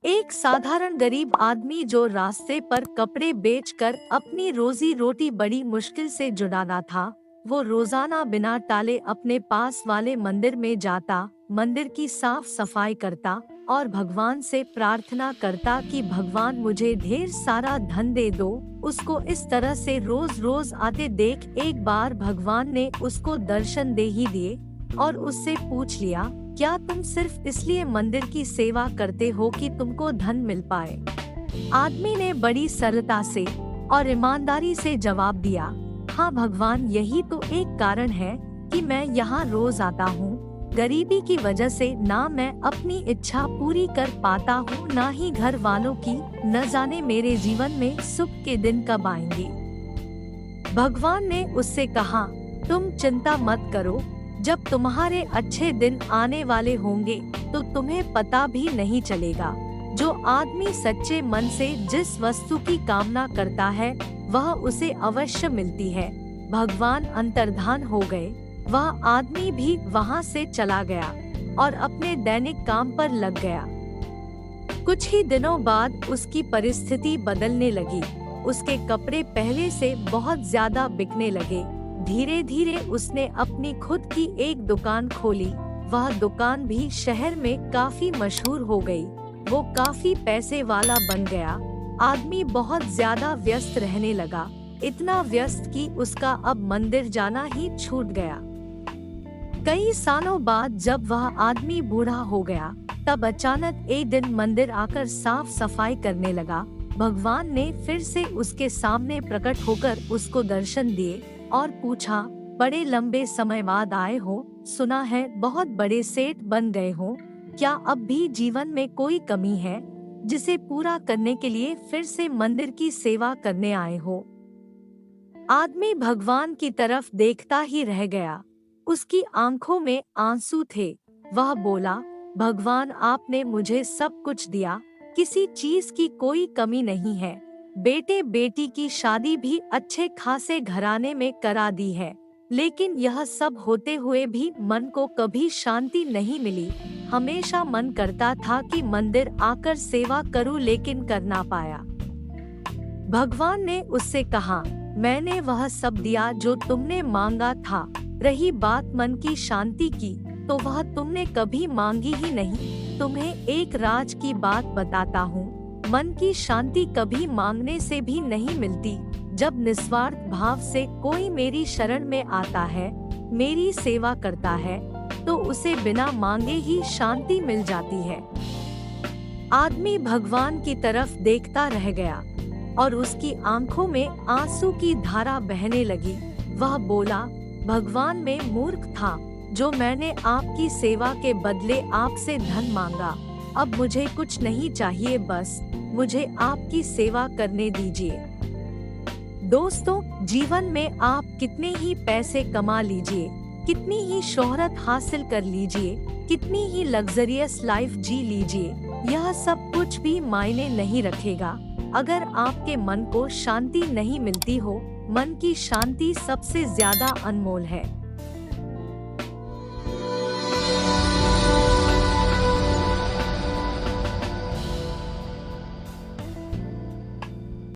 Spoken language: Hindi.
एक साधारण गरीब आदमी जो रास्ते पर कपड़े बेचकर अपनी रोजी रोटी बड़ी मुश्किल से जुटाता था, वो रोजाना बिना टाले अपने पास वाले मंदिर में जाता, मंदिर की साफ सफाई करता और भगवान से प्रार्थना करता कि भगवान मुझे ढेर सारा धन दे दो। उसको इस तरह से रोज रोज आते देख एक बार भगवान ने उसको दर्शन दे ही दिए और उससे पूछ लिया, क्या तुम सिर्फ इसलिए मंदिर की सेवा करते हो कि तुमको धन मिल पाए? आदमी ने बड़ी सरलता से और ईमानदारी से जवाब दिया, हाँ भगवान, यही तो एक कारण है कि मैं यहाँ रोज आता हूँ। गरीबी की वजह से ना मैं अपनी इच्छा पूरी कर पाता हूँ, ना ही घर वालों की। न जाने मेरे जीवन में सुख के दिन कब आएंगे। भगवान ने उससे कहा, तुम चिंता मत करो, जब तुम्हारे अच्छे दिन आने वाले होंगे तो तुम्हें पता भी नहीं चलेगा। जो आदमी सच्चे मन से जिस वस्तु की कामना करता है वह उसे अवश्य मिलती है। भगवान अंतर्धान हो गए। वह आदमी भी वहां से चला गया और अपने दैनिक काम पर लग गया। कुछ ही दिनों बाद उसकी परिस्थिति बदलने लगी। उसके कपड़े पहले से बहुत ज्यादा बिकने लगे। धीरे धीरे उसने अपनी खुद की एक दुकान खोली। वह दुकान भी शहर में काफी मशहूर हो गई। वो काफी पैसे वाला बन गया। आदमी बहुत ज्यादा व्यस्त रहने लगा, इतना व्यस्त कि उसका अब मंदिर जाना ही छूट गया। कई सालों बाद जब वह आदमी बूढ़ा हो गया, तब अचानक एक दिन मंदिर आकर साफ सफाई करने लगा। भगवान ने फिर से उसके सामने प्रकट होकर उसको दर्शन दिए और पूछा, बड़े लंबे समय बाद आए हो, सुना है बहुत बड़े सेठ बन गए हो, क्या अब भी जीवन में कोई कमी है जिसे पूरा करने के लिए फिर से मंदिर की सेवा करने आए हो? आदमी भगवान की तरफ देखता ही रह गया। उसकी आंखों में आंसू थे। वह बोला, भगवान, आपने मुझे सब कुछ दिया, किसी चीज की कोई कमी नहीं है। बेटे बेटी की शादी भी अच्छे खासे घराने में करा दी है, लेकिन यह सब होते हुए भी मन को कभी शांति नहीं मिली। हमेशा मन करता था कि मंदिर आकर सेवा करूं, लेकिन कर ना पाया। भगवान ने उससे कहा, मैंने वह सब दिया जो तुमने मांगा था। रही बात मन की शांति की, तो वह तुमने कभी मांगी ही नहीं। तुम्हें एक राज की बात बताता हूँ, मन की शांति कभी मांगने से भी नहीं मिलती। जब निस्वार्थ भाव से कोई मेरी शरण में आता है, मेरी सेवा करता है, तो उसे बिना मांगे ही शांति मिल जाती है। आदमी भगवान की तरफ देखता रह गया और उसकी आंखों में आंसू की धारा बहने लगी। वह बोला, भगवान, मैं मूर्ख था जो मैंने आपकी सेवा के बदले आपसे धन मांगा। अब मुझे कुछ नहीं चाहिए, बस मुझे आपकी सेवा करने दीजिए। दोस्तों, जीवन में आप कितने ही पैसे कमा लीजिए, कितनी ही शोहरत हासिल कर लीजिए, कितनी ही लग्जरियस लाइफ जी लीजिए, यह सब कुछ भी मायने नहीं रखेगा अगर आपके मन को शांति नहीं मिलती हो। मन की शांति सबसे ज्यादा अनमोल है।